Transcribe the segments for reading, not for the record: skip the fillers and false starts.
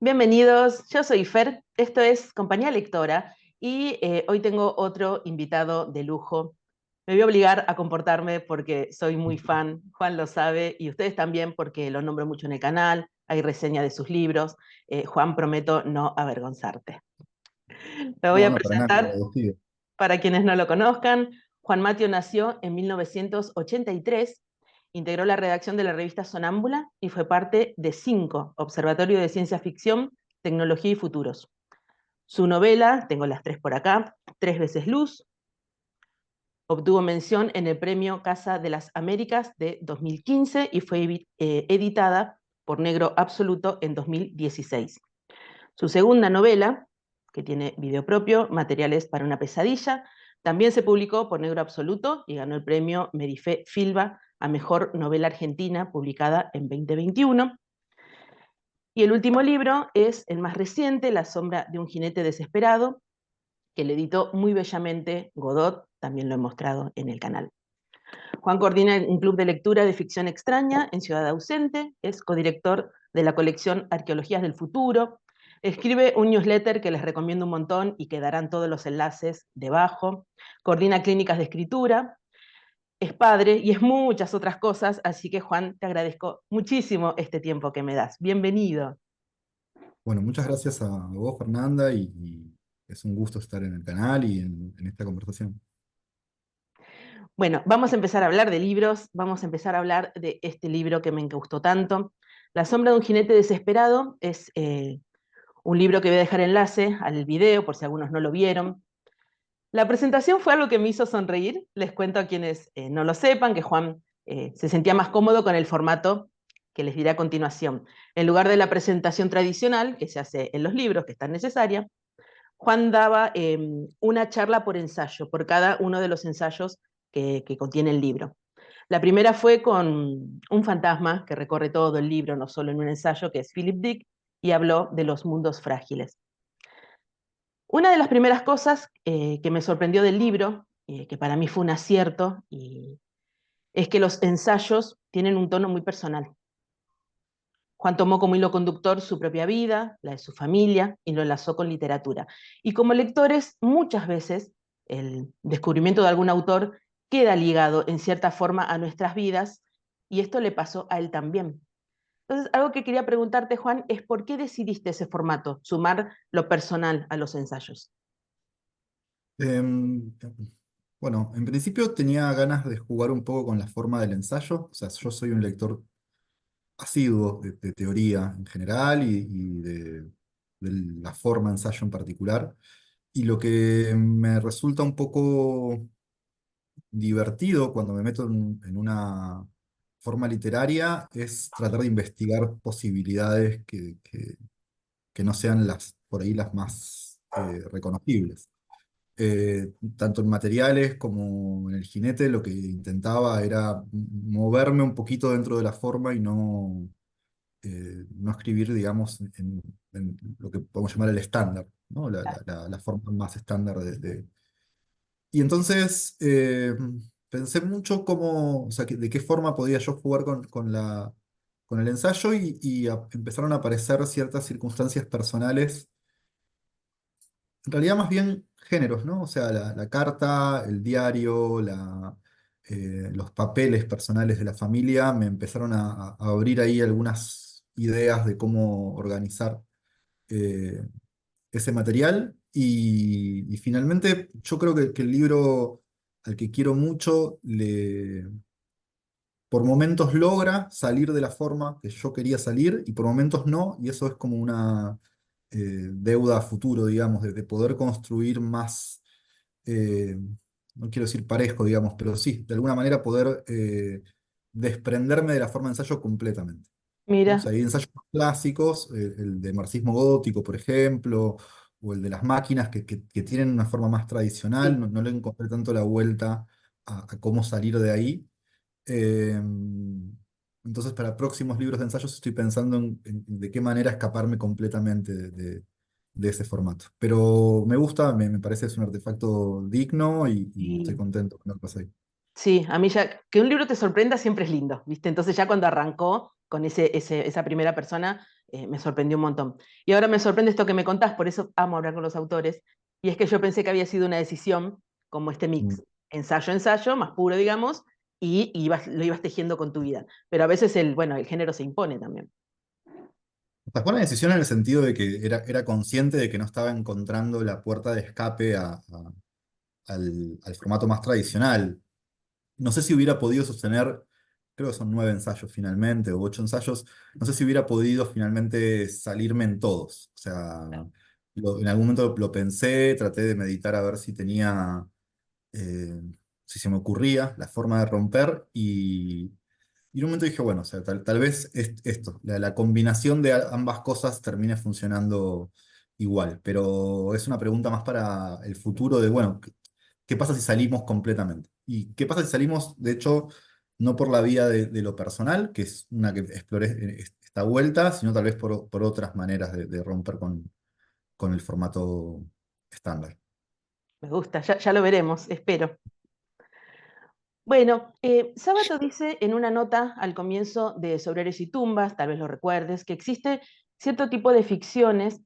Bienvenidos, yo soy Fer, esto es Compañía Lectora y hoy tengo otro invitado de lujo. Me voy a obligar a comportarme porque soy muy fan, Juan lo sabe, y ustedes también porque lo nombro mucho en el canal, hay reseña de sus libros. Juan, prometo no avergonzarte. Me voy No, a no, para nada, presentar agradecido. para quienes no lo conozcan. Juan Matio nació en 1983, integró la redacción de la revista Sonámbula y fue parte de 5, Observatorio de Ciencia Ficción, Tecnología y Futuros. Su novela, tengo las 3 por acá, Tres veces luz, obtuvo mención en el premio Casa de las Américas de 2015 y fue editada por Negro Absoluto en 2016. Su segunda novela, que tiene video propio, Materiales para una pesadilla, también se publicó por Negro Absoluto y ganó el premio Merifé Filba a Mejor Novela Argentina, publicada en 2021. Y el último libro es el más reciente, La sombra de un jinete desesperado, que le editó muy bellamente Godot, también lo he mostrado en el canal. Juan coordina un club de lectura de ficción extraña en Ciudad Ausente, es codirector de la colección Arqueologías del Futuro, escribe un newsletter que les recomiendo un montón y quedarán todos los enlaces debajo, coordina clínicas de escritura, es padre y es muchas otras cosas, así que Juan, te agradezco muchísimo este tiempo que me das. Bienvenido. Bueno, muchas gracias a vos, Fernanda, y es un gusto estar en el canal y en esta conversación. Bueno, vamos a empezar a hablar de libros, vamos a empezar a hablar de este libro que me gustó tanto. La sombra de un jinete desesperado es un libro que voy a dejar enlace al video por si algunos no lo vieron. La presentación fue algo que me hizo sonreír. Les cuento a quienes no lo sepan que Juan se sentía más cómodo con el formato que les diré a continuación. En lugar de la presentación tradicional que se hace en los libros, que es tan necesaria, Juan daba una charla por ensayo, por cada uno de los ensayos que contiene el libro. La primera fue con un fantasma que recorre todo el libro, no solo en un ensayo, que es Philip Dick, y habló de los mundos frágiles. Una de las primeras cosas que me sorprendió del libro, que para mí fue un acierto, es que los ensayos tienen un tono muy personal. Juan tomó como hilo conductor su propia vida, la de su familia, y lo enlazó con literatura. Y como lectores, muchas veces el descubrimiento de algún autor queda ligado en cierta forma a nuestras vidas, y esto le pasó a él también. Entonces, algo que quería preguntarte, Juan, es por qué decidiste ese formato, sumar lo personal a los ensayos. Em, bueno, en principio tenía ganas de jugar un poco con la forma del ensayo. O sea, yo soy un lector asiduo de teoría en general y de la forma ensayo en particular. Y lo que me resulta un poco divertido cuando me meto en una forma literaria es tratar de investigar posibilidades que no sean las, por ahí las más reconocibles. Tanto en materiales como en el jinete, lo que intentaba era moverme un poquito dentro de la forma y no escribir, digamos, en lo que podemos llamar el estándar, ¿no? La forma más estándar y entonces pensé mucho cómo, o sea, de qué forma podía yo jugar con el ensayo empezaron a aparecer ciertas circunstancias personales, en realidad más bien géneros, ¿no? O sea, la carta, el diario, los papeles personales de la familia me empezaron a abrir ahí algunas ideas de cómo organizar eh, ese material y finalmente yo creo que el libro al que quiero mucho por momentos logra salir de la forma que yo quería salir y por momentos no, y eso es como una deuda a futuro, digamos, de poder construir más, eh, no quiero decir parejo, digamos, pero sí, de alguna manera poder desprenderme de la forma de ensayo completamente. ¿No? O sea, Mira, hay ensayos clásicos, el de marxismo gótico, por ejemplo, o el de las máquinas que tienen una forma más tradicional, sí. no le encontré tanto la vuelta a cómo salir de ahí. Eh, entonces, para próximos libros de ensayos estoy pensando en de qué manera escaparme completamente de ese formato. Pero me gusta, me parece que es un artefacto digno y estoy Sí. contento con lo que pasa ahí. Sí, a mí ya, que un libro te sorprenda siempre es lindo, ¿viste? Entonces ya cuando arrancó con esa primera persona, me sorprendió un montón. Y ahora me sorprende esto que me contás, por eso amo hablar con los autores, y es que yo pensé que había sido una decisión como este Mm. mix, ensayo-ensayo, más puro, digamos, y lo ibas tejiendo con tu vida. Pero a veces bueno, el género se impone también. O sea, fue una decisión en el sentido de que era consciente de que no estaba encontrando la puerta de escape al formato más tradicional. No sé si hubiera podido sostener, creo que son 9 ensayos finalmente, o 8 ensayos, no sé si hubiera podido finalmente salirme en todos. O sea, en algún momento lo pensé, traté de meditar a ver si tenía, eh, si se me ocurría la forma de romper, y en un momento dije, bueno, o sea, tal vez esto, la combinación de ambas cosas termine funcionando igual, pero es una pregunta más para el futuro de, bueno, ¿qué pasa si salimos completamente? ¿Y qué pasa si salimos, de hecho, no por la vía de lo personal, que es una que exploré esta vuelta, sino tal vez por otras maneras de romper con el formato estándar? Me gusta, ya lo veremos, espero. Bueno, Sábato dice en una nota al comienzo de Sobreros y Tumbas, tal vez lo recuerdes, que existe cierto tipo de ficciones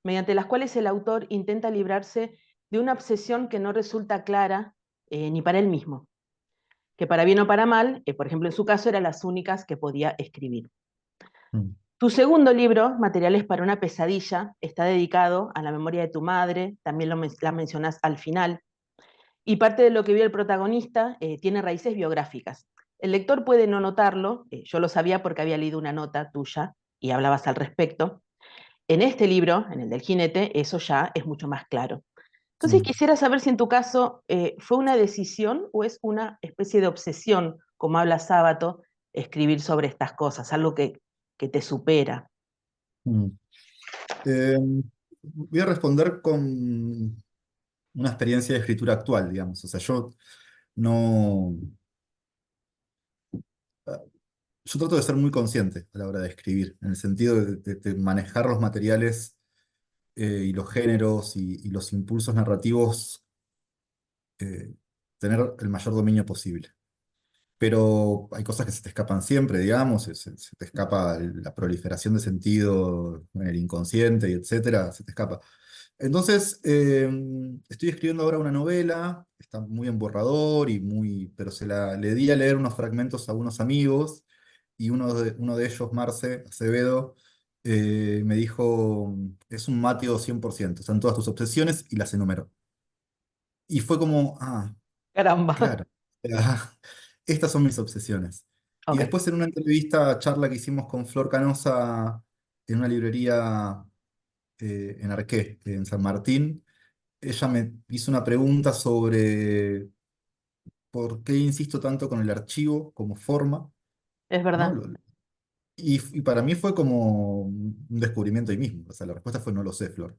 mediante las cuales el autor intenta librarse de una obsesión que no resulta clara ni para él mismo, que para bien o para mal, por ejemplo en su caso, eran las únicas que podía escribir. Mm. Tu segundo libro, Materiales para una pesadilla, está dedicado a la memoria de tu madre, también la mencionás al final, y parte de lo que vio el protagonista tiene raíces biográficas. El lector puede no notarlo, yo lo sabía porque había leído una nota tuya y hablabas al respecto. En este libro, en el del jinete, eso ya es mucho más claro. Entonces Mm. quisiera saber si en tu caso fue una decisión o es una especie de obsesión, como habla Sábato, escribir sobre estas cosas, algo que te supera. Mm. Eh, Voy a responder con una experiencia de escritura actual, digamos. O sea, no, yo trato de ser muy consciente a la hora de escribir, en el sentido de manejar los materiales y los géneros y los impulsos narrativos, eh, tener el mayor dominio posible. Pero hay cosas que se te escapan siempre, digamos, se te escapa la proliferación de sentido en el inconsciente y etcétera, se te escapa. Entonces, estoy escribiendo ahora una novela, está muy en borrador pero le di a leer unos fragmentos a unos amigos, y uno de ellos, Marce Acevedo, me dijo, es un Mateo 100%, están todas tus obsesiones, y las enumeró. Y fue como, Caramba. claro, ah, estas son mis obsesiones. Y Ok, después, en una entrevista, charla que hicimos con Flor Canosa en una librería en Arqué, en San Martín, ella me hizo una pregunta sobre por qué insisto tanto con el archivo como forma, es ¿no? verdad. Y para mí fue como un descubrimiento ahí mismo. O sea, la respuesta fue no lo sé, Flor.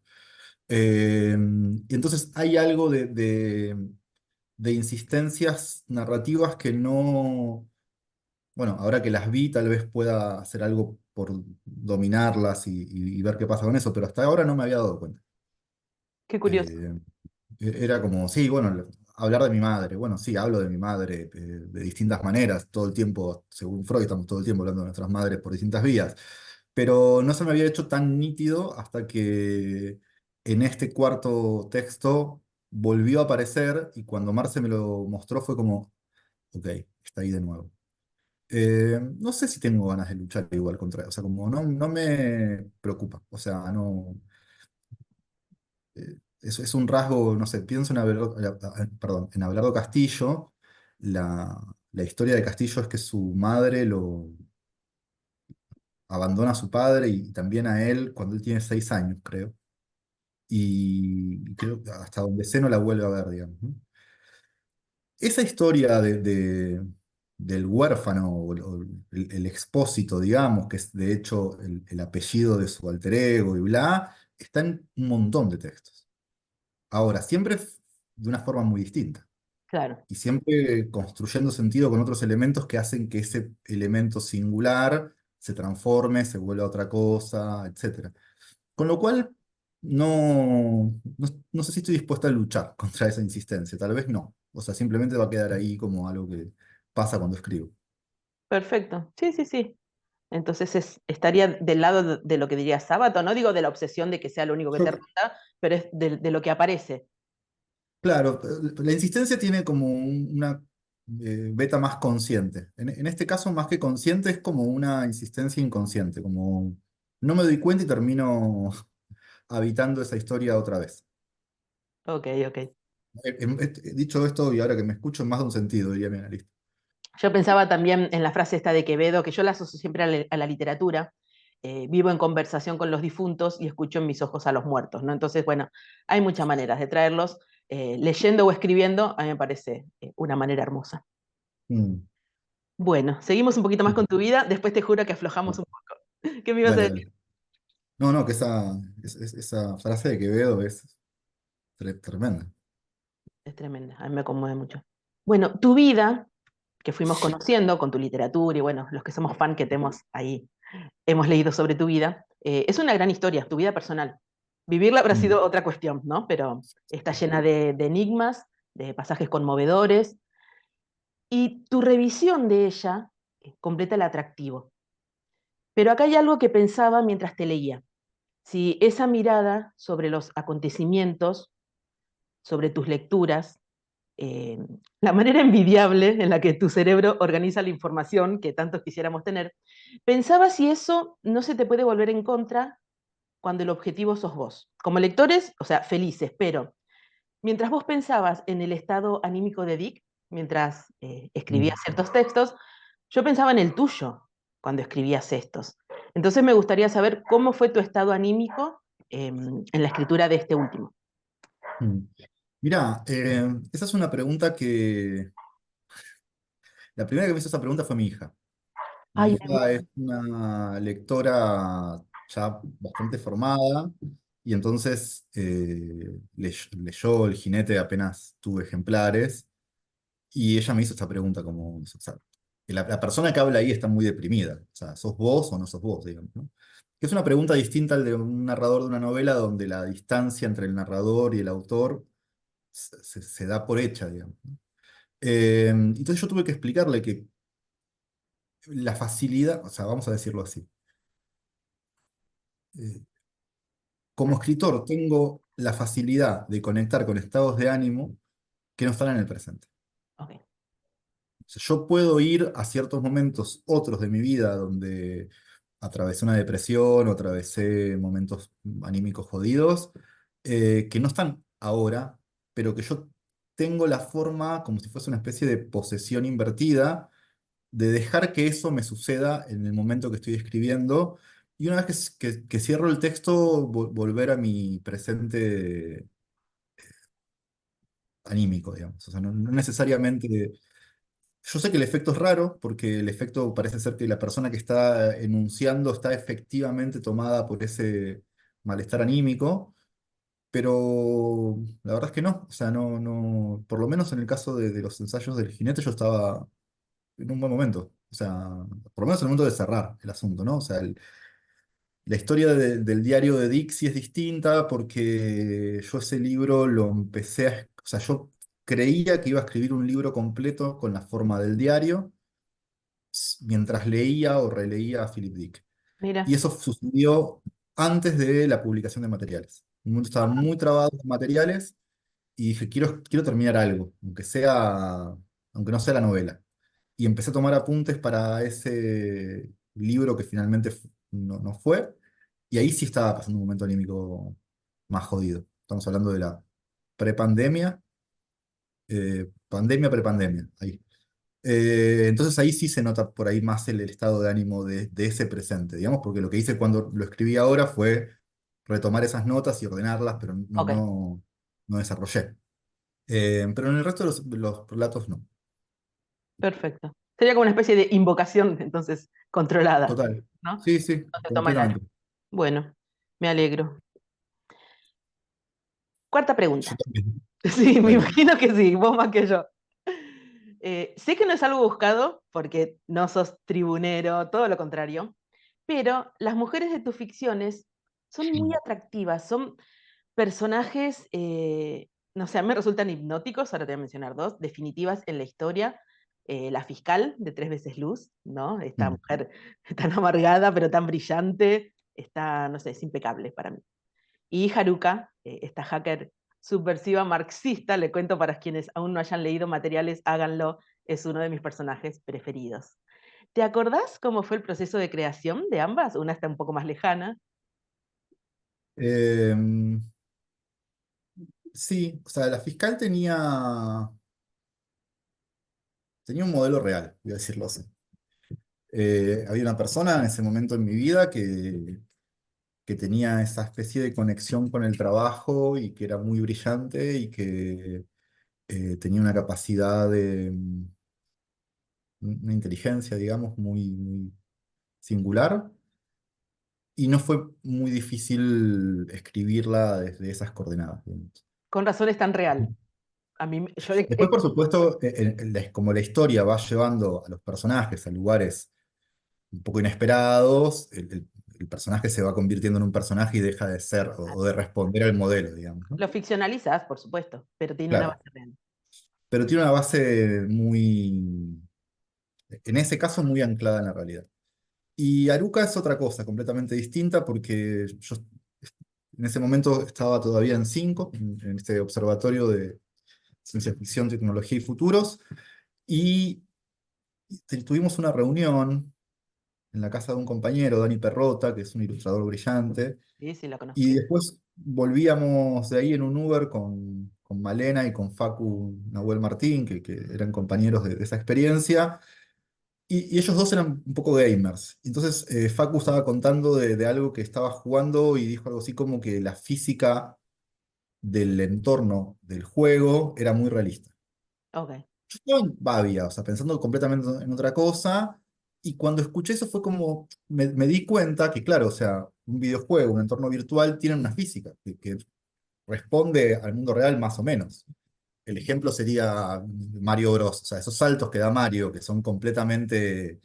Y entonces hay algo de insistencias narrativas que no, bueno, ahora que las vi, tal vez pueda hacer algo por dominarlas y ver qué pasa con eso, pero hasta ahora no me había dado cuenta. Qué curioso. Eh, Era como, sí, bueno, hablar de mi madre. Bueno, sí, hablo de mi madre de distintas maneras, todo el tiempo, según Freud, estamos todo el tiempo hablando de nuestras madres por distintas vías. Pero no se me había hecho tan nítido hasta que en este cuarto texto volvió a aparecer, y cuando Marce me lo mostró fue como, ok, está ahí de nuevo. No sé si tengo ganas de luchar igual contra, o sea, como no me preocupa, o sea, no. Es un rasgo, no sé, pienso en perdón, en Abelardo Castillo. La historia de Castillo es que su madre lo abandona a su padre y también a él cuando él tiene 6 años, creo. Y creo que hasta donde sé no la vuelve a ver, digamos, ¿no? Esa historia del huérfano o el expósito, digamos, que es de hecho el apellido de su alter ego y bla, está en un montón de textos. Ahora, siempre de una forma muy distinta. Claro. Y siempre construyendo sentido con otros elementos que hacen que ese elemento singular se transforme, se vuelva otra cosa, etcétera. Con lo cual, no sé si estoy dispuesta a luchar contra esa insistencia, tal vez no. O sea, simplemente va a quedar ahí como algo que pasa cuando escribo. Perfecto. Sí, sí, sí. Entonces estaría del lado de lo que diría Sábato, no digo de la obsesión de que sea lo único que te Yo, ronda, pero es de lo que aparece. claro, la insistencia tiene como una beta más consciente. En este caso, más que consciente, es como una insistencia inconsciente, como no me doy cuenta y termino habitando esa historia otra vez. Ok, ok. He dicho esto y ahora que me escucho en más de un sentido, diría mi analista. Yo pensaba también en la frase esta de Quevedo, que yo la asocio siempre a la literatura. Vivo en conversación con los difuntos y escucho en mis ojos a los muertos, ¿no? Entonces, bueno, hay muchas maneras de traerlos. Leyendo o escribiendo, a mí me parece una manera hermosa. Mm, Bueno, seguimos un poquito más sí, con tu vida, después te juro que aflojamos un poco. ¿Qué me ibas a dale, decir? dale. No, no, que esa frase de Quevedo es tremenda. Es tremenda, a mí me conmueve mucho. Bueno, tu vida, que fuimos conociendo con tu literatura y bueno, los que somos fan que te hemos ahí, hemos leído sobre tu vida, es una gran historia, tu vida personal. Vivirla habrá Mm, sido otra cuestión, ¿no? Pero está llena de enigmas, de pasajes conmovedores, y tu revisión de ella completa el atractivo. Pero acá hay algo que pensaba mientras te leía. Si esa mirada sobre los acontecimientos, sobre tus lecturas, eh, la manera envidiable en la que tu cerebro organiza la información que tantos quisiéramos tener, pensaba si eso no se te puede volver en contra cuando el objetivo sos vos. Como lectores, o sea, felices, pero mientras vos pensabas en el estado anímico de Dick, mientras escribías mm, ciertos textos, yo pensaba en el tuyo cuando escribías estos. Entonces me gustaría saber cómo fue tu estado anímico en la escritura de este último. mm. Mirá, esa es una pregunta la primera que me hizo esa pregunta fue mi hija. Mi Ay, hija es una lectora ya bastante formada y entonces leyó El Jinete apenas tuve ejemplares y ella me hizo esta pregunta como, o sea, la persona que habla ahí está muy deprimida, o sea, ¿sos vos o no sos vos, digamos, ¿no? Que es una pregunta distinta al de un narrador de una novela donde la distancia entre el narrador y el autor se da por hecha, digamos, ¿no? Entonces yo tuve que explicarle que la facilidad, o sea, vamos a decirlo así. eh, Como escritor tengo la facilidad de conectar con estados de ánimo que no están en el presente. ok, O sea, yo puedo ir a ciertos momentos otros de mi vida donde atravesé una depresión o atravesé momentos anímicos jodidos, que no están ahora, pero que yo tengo la forma, como si fuese una especie de posesión invertida, de dejar que eso me suceda en el momento que estoy escribiendo. Y una vez que cierro el texto, volver a mi presente anímico, digamos. O sea, no necesariamente. Yo sé que el efecto es raro, porque el efecto parece ser que la persona que está enunciando está efectivamente tomada por ese malestar anímico, pero la verdad es que no. O sea, no, por lo menos en el caso de los ensayos del jinete, yo estaba en un buen momento. O sea, por lo menos en el momento de cerrar el asunto, ¿no? O sea, la historia del diario de Dixie es distinta porque yo ese libro lo empecé o sea, yo creía que iba a escribir un libro completo con la forma del diario mientras leía o releía a Philip Dick. Y mira, eso sucedió antes de la publicación de materiales. El mundo estaba muy trabado con materiales y dije, quiero terminar algo, aunque no sea la novela. Y empecé a tomar apuntes para ese libro que finalmente no fue. Y ahí sí estaba pasando un momento anímico más jodido. Estamos hablando de la prepandemia, pandemia, prepandemia, ahí. Entonces ahí sí se nota por ahí más el estado de ánimo de ese presente, digamos, porque lo que hice cuando lo escribí ahora fue retomar esas notas y ordenarlas, pero ok, no desarrollé. Pero en el resto de los relatos no. perfecto. Sería como una especie de invocación, entonces, controlada, Total. ¿no? Sí, sí, No se toma el alma. completamente. Bueno, me alegro. Cuarta Yo pregunta. también. Sí, me Dale. imagino que sí, vos más que yo. Sé que no es algo buscado, porque no sos tribunero, todo lo contrario, pero las mujeres de tus ficciones son muy atractivas, son personajes, no sé, a mí me resultan hipnóticos, ahora te voy a mencionar dos, definitivas en la historia. la fiscal de Tres veces Luz, ¿no? Esta Mm. mujer tan amargada, pero tan brillante, está, no sé, es impecable para mí. Y Haruka, esta hacker subversiva marxista, le cuento para quienes aún no hayan leído materiales, háganlo, es uno de mis personajes preferidos. ¿Te acordás cómo fue el proceso de creación de ambas? Una está un poco más lejana. Eh, sí, o sea, la fiscal tenía un modelo real, voy a decirlo así. Había una persona en ese momento en mi vida que tenía esa especie de conexión con el trabajo y que era muy brillante y que tenía una capacidad una inteligencia, digamos, muy singular. Y no fue muy difícil escribirla desde esas coordenadas, digamos. Con razón es tan real. A mí, yo, Después, por supuesto, como la historia va llevando a los personajes a lugares un poco inesperados, el personaje se va convirtiendo en un personaje y deja de ser o de responder al modelo, digamos, ¿no? lo ficcionalizas, por supuesto, pero tiene una Claro, base real. pero tiene una base en ese caso, muy anclada en la realidad. Y Aruka es otra cosa, completamente distinta, porque yo en ese momento estaba todavía en 5 en este observatorio de ciencia ficción, tecnología y futuros, y tuvimos una reunión en la casa de un compañero, Dani Perrota, que es un ilustrador brillante, Sí, sí, lo y conozco. después volvíamos de ahí en un Uber con Malena y con Facu Nahuel Martín, que eran compañeros de esa experiencia, y ellos dos eran un poco gamers. Entonces Facu estaba contando de algo que estaba jugando y dijo algo así como que la física del entorno del juego era muy realista. Ok. Yo estaba en Bavia, o sea, pensando completamente en otra cosa, y cuando escuché eso fue como, me di cuenta que, claro, o sea, un videojuego, un entorno virtual, tiene una física que responde al mundo real más o menos. El ejemplo sería Mario Bros. O sea, esos saltos que da Mario, que son completamente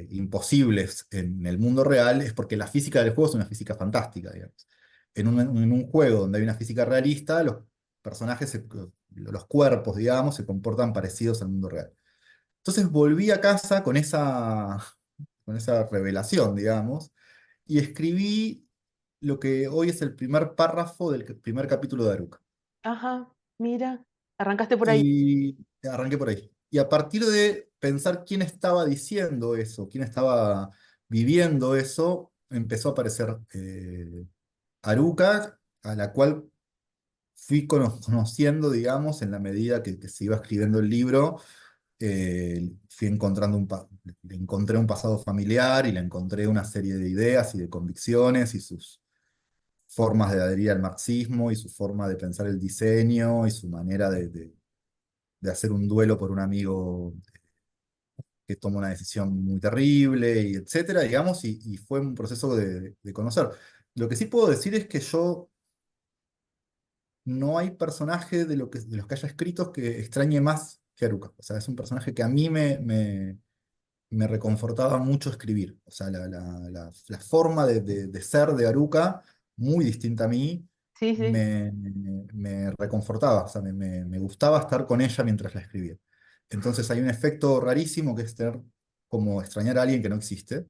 imposibles en el mundo real, es porque la física del juego es una física fantástica, digamos. En un juego donde hay una física realista, los personajes, los cuerpos, digamos, se comportan parecidos al mundo real. Entonces volví a casa con esa revelación, digamos, y escribí lo que hoy es el primer párrafo del primer capítulo de Aruka. Ajá, mira, arrancaste por ahí. Y arranqué por ahí. Y a partir de pensar quién estaba diciendo eso, quién estaba viviendo eso, empezó a aparecer Aruka, a la cual fui conociendo, digamos, en la medida que se iba escribiendo el libro. Fui encontrando le encontré un pasado familiar y le encontré una serie de ideas y de convicciones y sus formas de adherir al marxismo y su forma de pensar el diseño y su manera de hacer un duelo por un amigo que toma una decisión muy terrible, y etcétera, digamos, y fue un proceso de conocer. Lo que sí puedo decir es que yo no hay personaje de los que haya escrito que extrañe más que Haruka. O sea, es un personaje que a mí me reconfortaba mucho escribir. O sea, la forma de ser de Haruka, muy distinta a mí, Sí, sí, me reconfortaba. O sea, me gustaba estar con ella mientras la escribía. Entonces hay un efecto rarísimo que es tener como extrañar a alguien que no existe,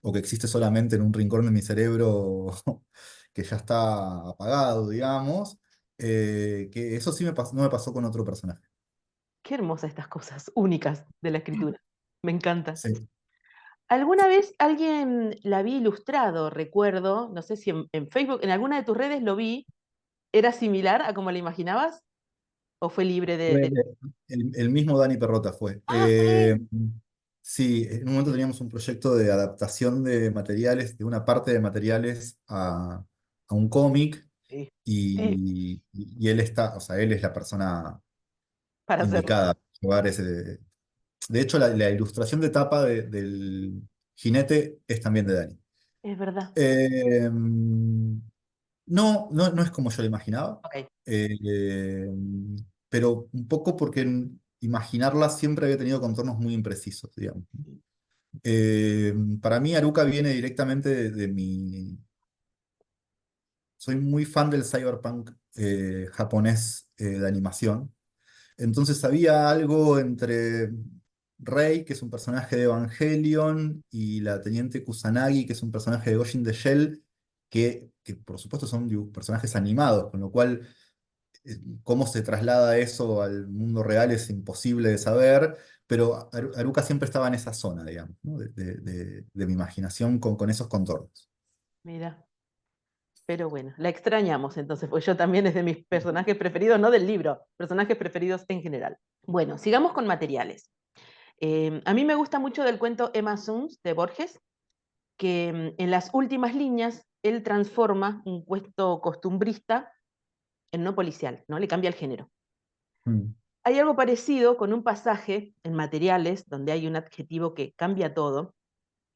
o que existe solamente en un rincón de mi cerebro que ya está apagado, digamos. Que eso sí no me pasó con otro personaje. qué hermosas estas cosas únicas de la escritura. Me encanta. Sí. Alguna vez alguien la vi ilustrado, recuerdo, no sé si en Facebook, en alguna de tus redes lo vi, ¿era similar a como la imaginabas? ¿O fue libre Fue el mismo Dani Perrota fue. Ah, fue él. Sí, en un momento teníamos un proyecto de adaptación de materiales, de una parte de materiales a un cómic, Sí, sí, y él está, o sea, él es la persona para hacerlo. indicada para llevar ese. De hecho, la ilustración de tapa del jinete es también de Dani. Es verdad. Eh, no es como yo lo imaginaba, Ok. eh, pero un poco porque imaginarla siempre había tenido contornos muy imprecisos, digamos. Para mí, Aruka viene directamente de mi. Soy muy fan del cyberpunk japonés de animación. Entonces había algo entre Rey, que es un personaje de Evangelion, y la teniente Kusanagi, que es un personaje de Ghost in the Shell, que por supuesto son personajes animados, con lo cual cómo se traslada eso al mundo real es imposible de saber, pero Haruka siempre estaba en esa zona, digamos, ¿no? De mi imaginación con esos contornos. Mira, pero bueno, la extrañamos entonces, pues yo también es de mis personajes preferidos, no del libro, personajes preferidos en general. Bueno, sigamos con materiales. A mí me gusta mucho del cuento Emma Suns de Borges, que en las últimas líneas él transforma un cuento costumbrista en no policial, ¿no? Le cambia el género. Mm, Hay algo parecido con un pasaje en materiales donde hay un adjetivo que cambia todo.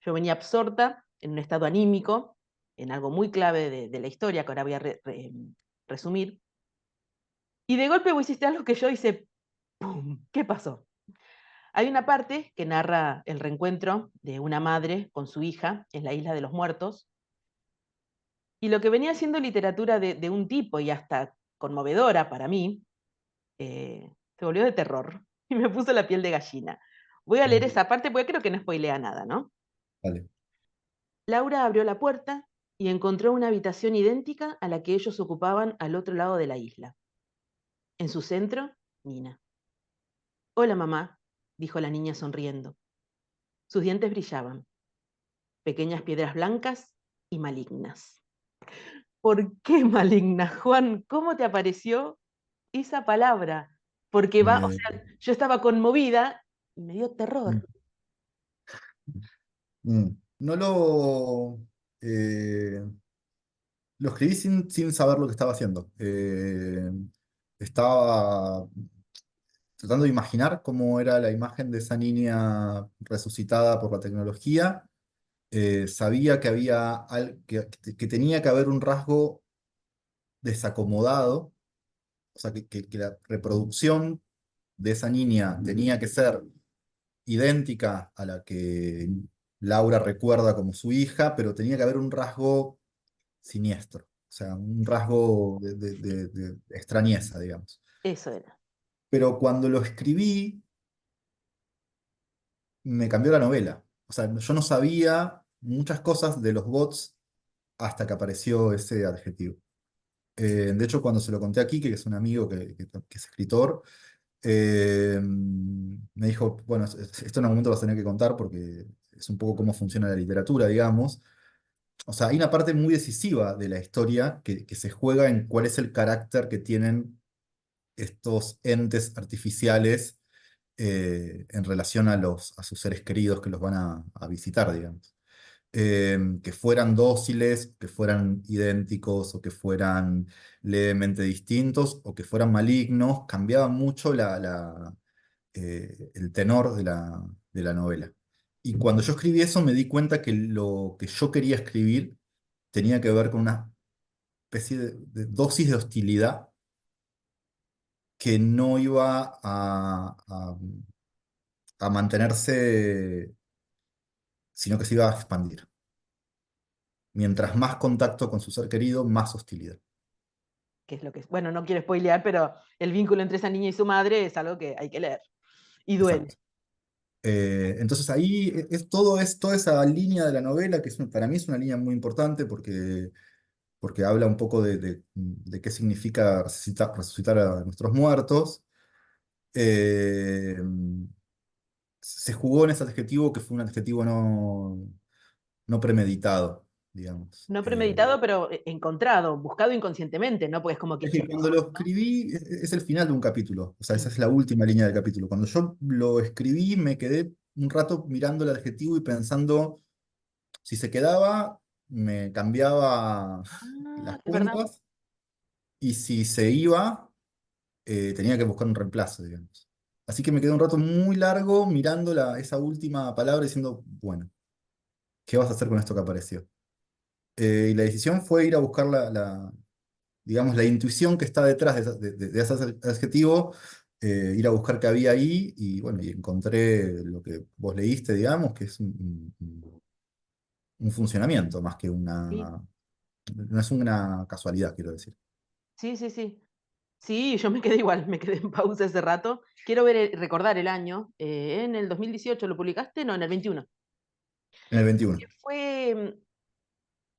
Yo venía absorta en un estado anímico, en algo muy clave de la historia que ahora voy a resumir, y de golpe vos hiciste algo que yo hice, ¡pum! ¿Qué pasó? Hay una parte que narra el reencuentro de una madre con su hija en la isla de los muertos, y lo que venía siendo literatura de un tipo y hasta conmovedora para mí, se volvió de terror y me puso la piel de gallina. Voy a leer mm, esa parte porque creo que no spoilea nada, ¿no? vale. Laura abrió la puerta y encontró una habitación idéntica a la que ellos ocupaban al otro lado de la isla. En su centro, Nina. Hola, mamá, dijo la niña sonriendo. Sus dientes brillaban, pequeñas piedras blancas y malignas. ¿Por qué maligna, Juan? ¿Cómo te apareció esa palabra? Porque va, o Me- sea, yo estaba conmovida y me dio terror. mm, mm. No lo escribí sin saber lo que estaba haciendo. Estaba tratando de imaginar cómo era la imagen de esa niña resucitada por la tecnología. Sabía que que tenía que haber un rasgo desacomodado, o sea, que la reproducción de esa niña tenía que ser idéntica a la que Laura recuerda como su hija, pero tenía que haber un rasgo siniestro, o sea, un rasgo de extrañeza, digamos. Eso era. Pero cuando lo escribí, me cambió la novela. O sea, yo no sabía muchas cosas de los bots hasta que apareció ese adjetivo. De hecho, cuando se lo conté aquí, que es un amigo que es escritor, me dijo, bueno, esto en algún momento lo vas a tener que contar porque es un poco cómo funciona la literatura, digamos. O sea, hay una parte muy decisiva de la historia que se juega en cuál es el carácter que tienen estos entes artificiales en relación a sus seres queridos que los van a visitar, digamos. Que fueran dóciles, que fueran idénticos, o que fueran levemente distintos, o que fueran malignos, cambiaba mucho el tenor de la novela. Y cuando yo escribí eso me di cuenta que lo que yo quería escribir tenía que ver con una especie de dosis de hostilidad que no iba a mantenerse, sino que se iba a expandir. Mientras más contacto con su ser querido, más hostilidad. Que es lo que es. Bueno, no quiero spoilear, pero el vínculo entre esa niña y su madre es algo que hay que leer. Y duele. Exacto. Entonces ahí es toda esa línea de la novela, que para mí es una línea muy importante porque habla un poco de qué significa resucitar a nuestros muertos. Eh, Se jugó en ese adjetivo que fue un adjetivo no premeditado, digamos. No premeditado, pero encontrado, buscado inconscientemente, ¿no? Porque es como que Es que cuando chequeamos, lo ¿no? escribí es el final de un capítulo, o sea, esa Mm. es la última línea del capítulo. Cuando yo lo escribí me quedé un rato mirando el adjetivo y pensando si se quedaba, me cambiaba Ah, las es verdad. cuentas y si se iba, tenía que buscar un reemplazo, digamos. Así que me quedé un rato muy largo mirando esa última palabra diciendo, bueno, ¿qué vas a hacer con esto que apareció? Y la decisión fue ir a buscar digamos, la intuición que está detrás de ese adjetivo, ir a buscar qué había ahí y bueno, y encontré lo que vos leíste, digamos, que es un funcionamiento más que Sí, no es una casualidad, quiero decir. sí, sí, sí. Sí, yo me quedé igual, me quedé en pausa ese rato. Quiero ver, recordar el año. ¿En el 2018 lo publicaste? No, en el 21. En el 21. Que fue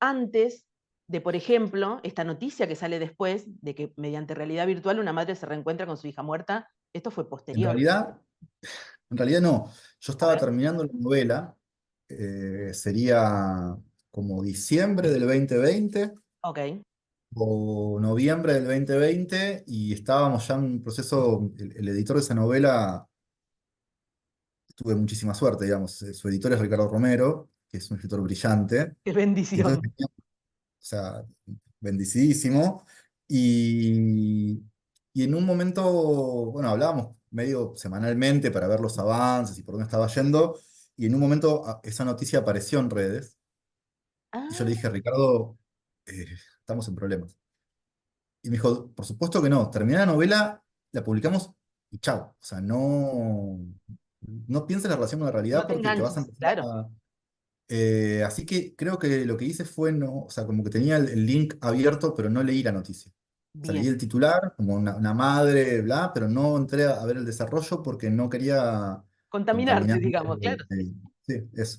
antes de, por ejemplo, esta noticia que sale después de que mediante realidad virtual una madre se reencuentra con su hija muerta. Esto fue En posterior. realidad, en realidad no. Yo A estaba ver, terminando la novela, sería como diciembre del 2020 ok. o noviembre del 2020 y estábamos ya en un proceso, el editor de esa novela, tuve muchísima suerte, digamos, su editor es Ricardo Romero, que es un escritor brillante, Qué y entonces bendición. tenía, o sea, bendecidísimo, y, y en un momento, bueno, hablábamos medio semanalmente para ver los avances y por dónde estaba yendo, y en un momento esa noticia apareció en redes, y yo le Ah, dije, Ricardo, eh, estamos en problemas. Y me dijo, por supuesto que no, terminé la novela, la publicamos y chao. O sea, no pienses la relación con la realidad no te porque te vas a enganches, empezar claro. a... así que creo que lo que hice fue, no, o sea, como que tenía el link abierto, pero no leí la noticia. O sea, leí Bien. el titular, como una madre, bla, pero no entré a ver el desarrollo porque no quería Contaminarte, contaminar. digamos, claro, sí. Sí, eso.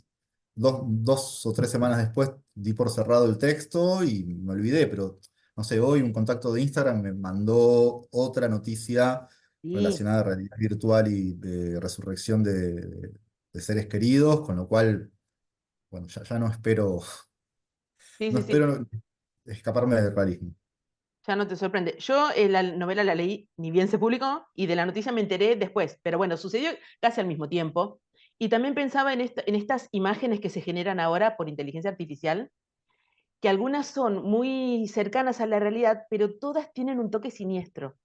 Dos o tres semanas después di por cerrado el texto y me olvidé, pero no sé, hoy un contacto de Instagram me mandó otra noticia Sí, relacionada a realidad virtual y resurrección de seres queridos, con lo cual, bueno, ya no espero, sí, no sí, sí. espero escaparme del realismo. Ya no te sorprende. Yo la novela la leí, ni bien se publicó, y de la noticia me enteré después, pero bueno, sucedió casi al mismo tiempo. Y también pensaba en estas imágenes que se generan ahora por inteligencia artificial, que algunas son muy cercanas a la realidad, pero todas tienen un toque siniestro.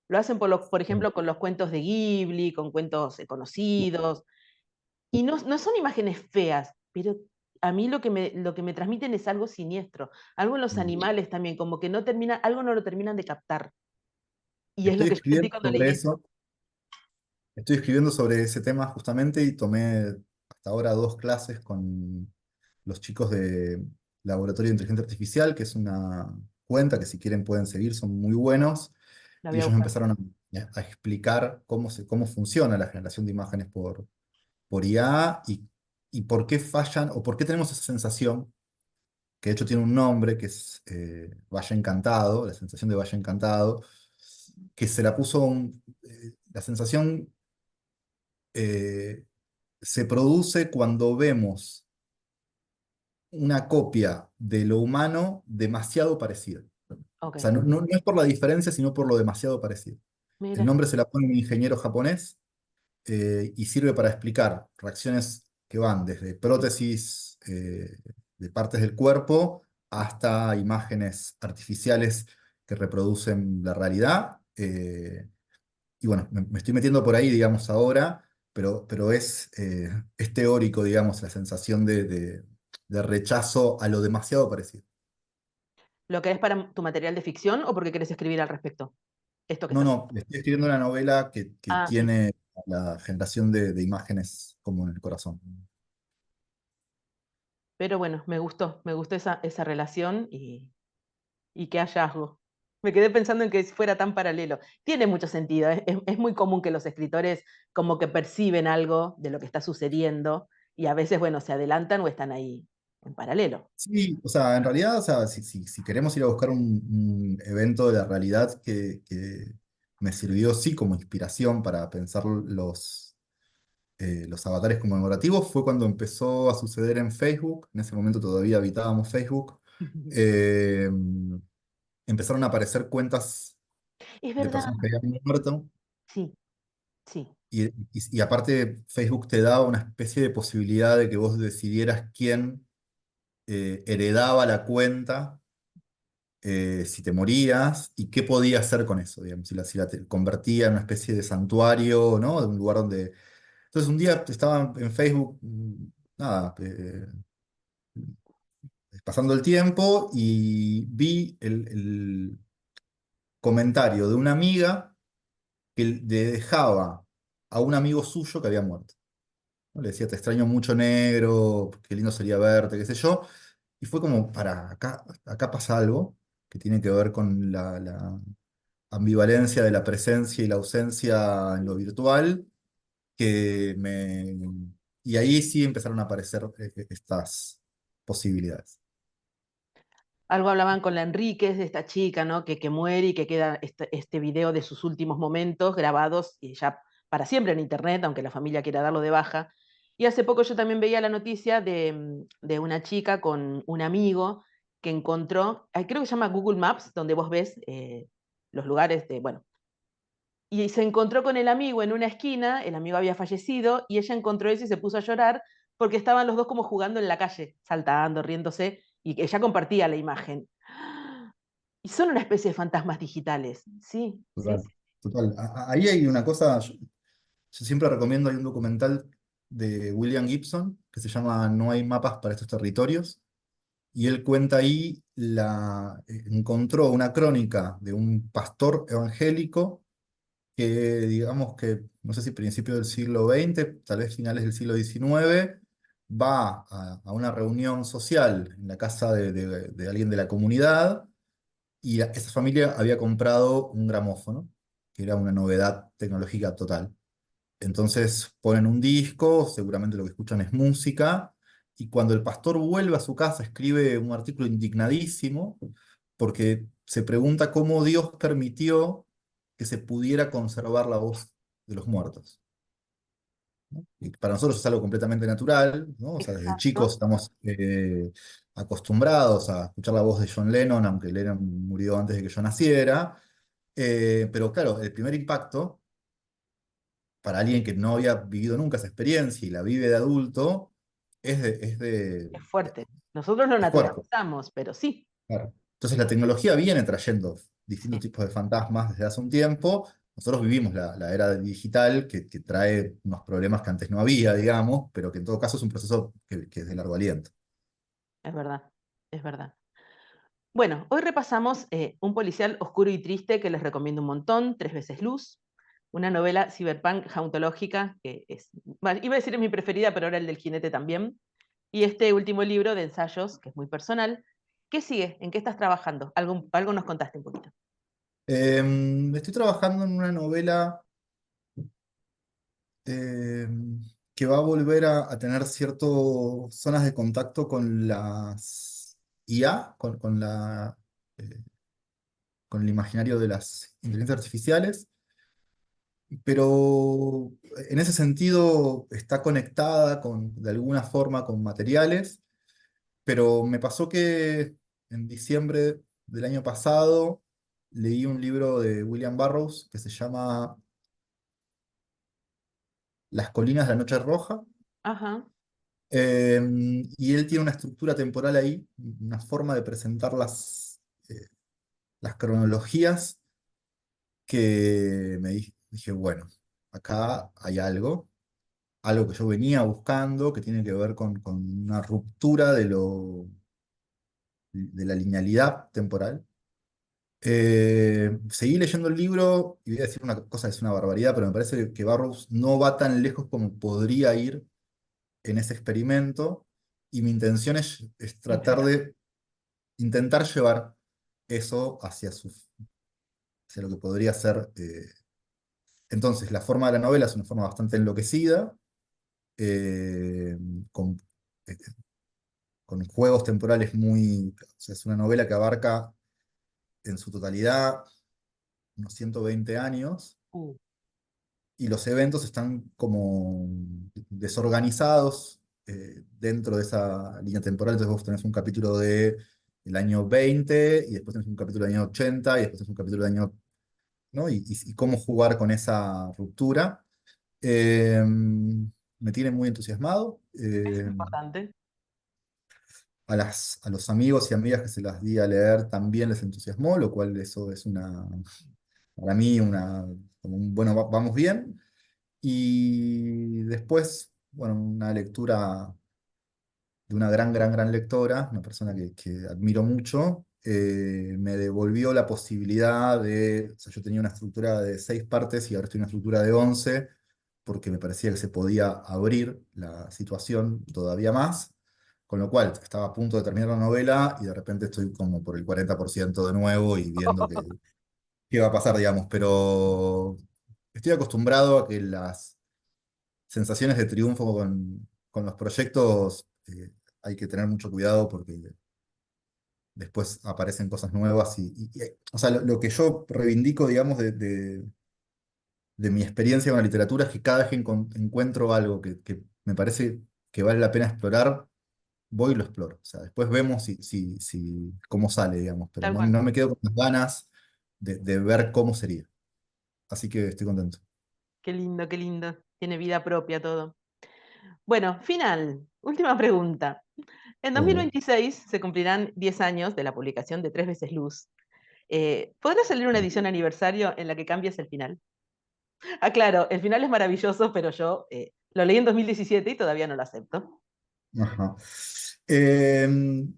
Lo hacen, por ejemplo, con los cuentos de Ghibli, con cuentos conocidos, y no, no son imágenes feas, pero a mí lo que me transmiten es algo siniestro, algo en los animales también, como que no termina, algo no lo terminan de captar. Y es lo Estoy que yo sentí escribiendo cuando sobre leí esto. eso. Estoy escribiendo sobre ese tema justamente y tomé hasta ahora dos clases con los chicos de Laboratorio de Inteligencia Artificial, que es una cuenta que si quieren pueden seguir, son muy buenos. La Y voy a ellos me buscar. empezaron a explicar cómo funciona la generación de imágenes por IA y por qué fallan o por qué tenemos esa sensación, que de hecho tiene un nombre, que es Valle Encantado, la sensación de Valle Encantado, que se la puso la sensación eh, se produce cuando vemos una copia de lo humano demasiado parecida. Ok, O sea, no es por la diferencia, sino por lo demasiado parecido. El mira. nombre se la pone un ingeniero japonés y sirve para explicar reacciones que van desde prótesis de partes del cuerpo hasta imágenes artificiales que reproducen la realidad. Y bueno, me estoy metiendo por ahí, digamos, ahora, pero es teórico, digamos, la sensación de rechazo a lo demasiado parecido. ¿Lo querés para tu material de ficción o porque querés escribir al respecto? Esto que No, estás no, haciendo. estoy escribiendo una novela que Ah, bien. tiene la generación de imágenes como en el corazón. Pero bueno, me gustó esa relación y qué hallazgo. Me quedé pensando en que fuera tan paralelo. Tiene mucho sentido. Es muy común que los escritores como que perciben algo de lo que está sucediendo y a veces, bueno, se adelantan o están ahí en paralelo. Sí, o sea, en realidad, o sea, si queremos ir a buscar un evento de la realidad que me sirvió, sí, como inspiración para pensar los avatares conmemorativos fue cuando empezó a suceder en Facebook, en ese momento todavía habitábamos Facebook, eh, empezaron a aparecer cuentas Es de verdad, personas que habían muerto sí, sí, y aparte Facebook te daba una especie de posibilidad de que vos decidieras quién heredaba la cuenta si te morías y qué podías hacer con eso, digamos, si la te convertía en una especie de santuario, ¿no? De un lugar donde... Entonces un día estaba en Facebook, nada, pasando el tiempo y vi el comentario de una amiga que le dejaba a un amigo suyo que había muerto, ¿no? Le decía, te extraño mucho negro, qué lindo sería verte, qué sé yo. Y fue como, para, acá pasa algo que tiene que ver con ambivalencia de la presencia y la ausencia en lo virtual, que me... Y ahí sí empezaron a aparecer estas posibilidades. Algo hablaban con la Enríquez, de esta chica, ¿no? Que muere y que queda este video de sus últimos momentos grabados y ya para siempre en internet, aunque la familia quiera darlo de baja. Y hace poco yo también veía la noticia de una chica con un amigo que encontró, creo que se llama Google Maps, donde vos ves los lugares de, bueno, y se encontró con el amigo en una esquina, el amigo había fallecido, y ella encontró eso y se puso a llorar porque estaban los dos como jugando en la calle, saltando, riéndose, y ella compartía la imagen. Y son una especie de fantasmas digitales, sí, sí, Total, sí. total. Ahí hay una cosa, yo siempre recomiendo, hay un documental de William Gibson que se llama No hay mapas para estos territorios, y él cuenta ahí, encontró una crónica de un pastor evangélico que, digamos que, no sé si principios del siglo XX, tal vez finales del siglo XIX, va a una reunión social en la casa de alguien de la comunidad, y esa familia había comprado un gramófono, que era una novedad tecnológica total. Entonces ponen un disco, seguramente lo que escuchan es música, y cuando el pastor vuelve a su casa escribe un artículo indignadísimo, porque se pregunta cómo Dios permitió que se pudiera conservar la voz de los muertos, ¿no? Y para nosotros es algo completamente natural, ¿no? O sea, desde chicos Exacto, estamos acostumbrados a escuchar la voz de John Lennon, aunque Lennon murió antes de que yo naciera. Pero claro, el primer impacto para alguien que no había vivido nunca esa experiencia y la vive de adulto, es fuerte. Nosotros lo es fuerte. naturalizamos, pero sí, Claro. Entonces la tecnología viene trayendo distintos sí, tipos de fantasmas desde hace un tiempo. Nosotros vivimos la era digital que trae unos problemas que antes no había, digamos, pero que en todo caso es un proceso que es de largo aliento. es verdad, es verdad. Bueno, hoy repasamos un policial oscuro y triste que les recomiendo un montón, Tres veces luz, una novela cyberpunk jauntológica que es, bueno, iba a decir es mi preferida, pero ahora el del jinete también. Y este último libro de ensayos, que es muy personal. ¿Qué sigue? ¿En qué estás trabajando? Algo nos contaste un poquito. Estoy trabajando en una novela que va a volver a tener ciertas zonas de contacto con las IA, eh, con el imaginario de las inteligencias artificiales, pero en ese sentido está conectada de alguna forma con materiales, pero me pasó que en diciembre del año pasado leí un libro de William Burroughs que se llama Las colinas de la noche roja. Ajá, Y él tiene una estructura temporal ahí, una forma de presentar las cronologías que dije, bueno, acá hay algo que yo venía buscando, que tiene que ver con una ruptura de la linealidad temporal. Seguí leyendo el libro y voy a decir una cosa que es una barbaridad, pero me parece que Burroughs no va tan lejos como podría ir en ese experimento, y mi intención es tratar interesante. de intentar llevar eso hacia lo que podría ser. Entonces, la forma de la novela es una forma bastante enloquecida, eh, con, eh, con juegos temporales muy... O sea, es una novela que abarca en su totalidad unos 120 años, Uh, y los eventos están como desorganizados dentro de esa línea temporal. Entonces vos tenés un capítulo del año 20, y después tenés un capítulo del año 80, y después tenés un capítulo del año... ¿no? Y cómo jugar con esa ruptura. Me tiene muy entusiasmado. eso es importante. A los amigos y amigas que se las di a leer también les entusiasmó, lo cual eso es para mí, como bueno, vamos bien. Y después, bueno, una lectura de una gran lectora, una persona que admiro mucho, me devolvió la posibilidad o sea, yo tenía una estructura de 6 partes y ahora estoy en una estructura de 11, porque me parecía que se podía abrir la situación todavía más, con lo cual estaba a punto de terminar la novela y de repente estoy como por el 40% de nuevo y viendo qué va a pasar, digamos, pero estoy acostumbrado a que las sensaciones de triunfo con los proyectos hay que tener mucho cuidado porque después aparecen cosas nuevas o sea, lo que yo reivindico, digamos, de mi experiencia con la literatura es que cada vez que encuentro algo que me parece que vale la pena explorar, voy y lo exploro. O sea, después vemos cómo sale, digamos, pero Tal no, cual. no me quedo con las ganas de ver cómo sería. Así que estoy contento. Qué lindo, qué lindo. Tiene vida propia todo. Bueno, final. Última pregunta. En Oh. 2026 se cumplirán 10 años de la publicación de Tres veces Luz. ¿Podrá salir una edición aniversario en la que cambies el final? Ah, claro, el final es maravilloso, pero yo lo leí en 2017 y todavía no lo acepto. Ajá. Em,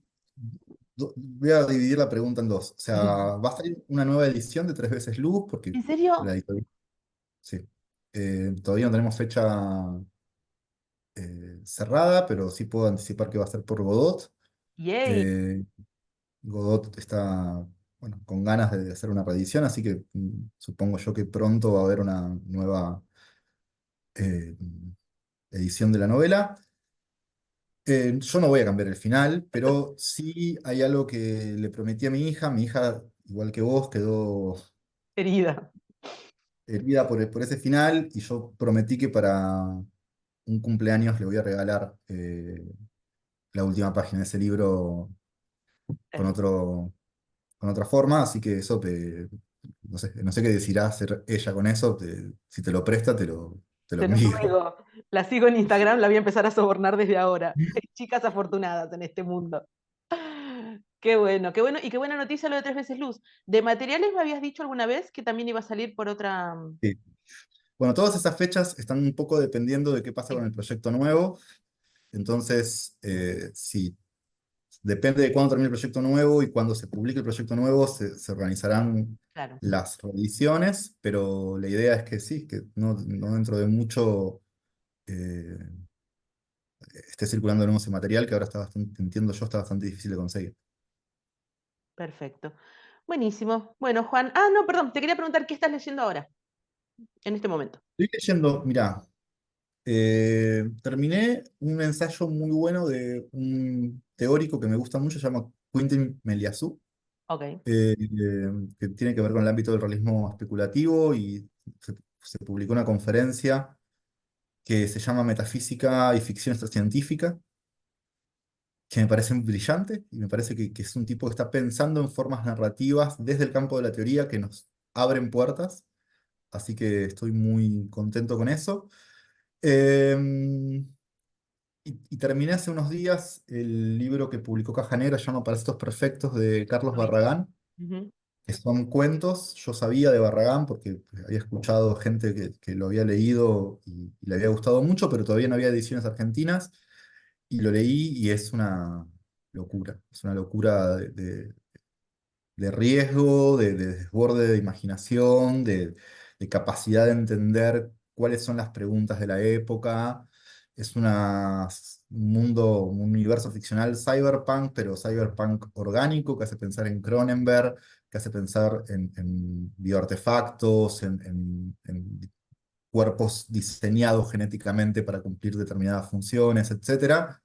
Voy a dividir la pregunta en dos. O sea, va a salir una nueva edición de Tres veces Luz, porque ¿En serio? la editorial. Sí. Todavía no tenemos fecha cerrada, pero sí puedo anticipar que va a ser por Godot. Yay. Eh, Godot está, bueno, con ganas de hacer una reedición, así que supongo yo que pronto va a haber una nueva eh, edición de la novela. Yo no voy a cambiar el final, pero sí hay algo que le prometí a mi hija. Mi hija, igual que vos, quedó Herida. herida por ese final y yo prometí que para un cumpleaños le voy a regalar la última página de ese libro con Hermoso. con otra forma, así que eso no sé qué decidirá hacer ella con eso. Si te lo presta, te lo Te lo envío. ruego. La sigo en Instagram, la voy a empezar a sobornar desde ahora. Chicas afortunadas en este mundo. Qué bueno, qué bueno. Y qué buena noticia lo de Tres veces Luz. ¿De materiales me habías dicho alguna vez que también iba a salir por otra? Sí. Bueno, todas esas fechas están un poco dependiendo de qué pasa con Sí, el proyecto nuevo. Entonces, sí, depende de cuándo termine el proyecto nuevo y cuando se publique el proyecto nuevo, se organizarán claro. las reediciones, pero la idea es que sí, que no dentro de mucho eh, esté circulando de nuevo ese material que ahora está bastante, entiendo yo, está bastante difícil de conseguir. Perfecto. Buenísimo. Bueno, Juan. Ah, no, perdón. Te quería preguntar qué estás leyendo ahora, en este momento. Estoy leyendo, mirá, terminé un ensayo muy bueno de un teórico que me gusta mucho, se llama Quentin Meliassou, Ok. que tiene que ver con el ámbito del realismo especulativo y se publicó una conferencia que se llama Metafísica y Ficción Extracientífica, que me parece brillante y me parece que es un tipo que está pensando en formas narrativas desde el campo de la teoría que nos abren puertas, así que estoy muy contento con eso. Em, y terminé hace unos días el libro que publicó Caja Negra, se llama Parásitos Perfectos, de Carlos Lo vi. Barragán, Ujú. que son cuentos. Yo sabía de Barragán porque había escuchado gente que lo había leído y le había gustado mucho, pero todavía no había ediciones argentinas. Y lo leí y es una locura de riesgo, de desborde de imaginación, de capacidad de entender cuáles son las preguntas de la época. Es un mundo, un universo ficcional cyberpunk, pero cyberpunk orgánico, que hace pensar en Cronenberg, que hace pensar en bioartefactos, en cuerpos diseñados genéticamente para cumplir determinadas funciones, etcétera,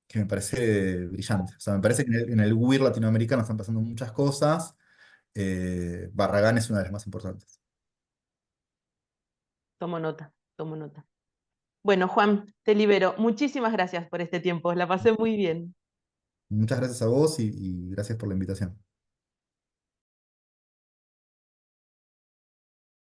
que me parece brillante. O sea, me parece que en el WIR latinoamericano están pasando muchas cosas. Barragán es una de las más importantes. Tomo nota, tomo nota. Bueno, Juan, te libero. Muchísimas gracias por este tiempo. La pasé muy bien. Muchas gracias a vos y gracias por la invitación.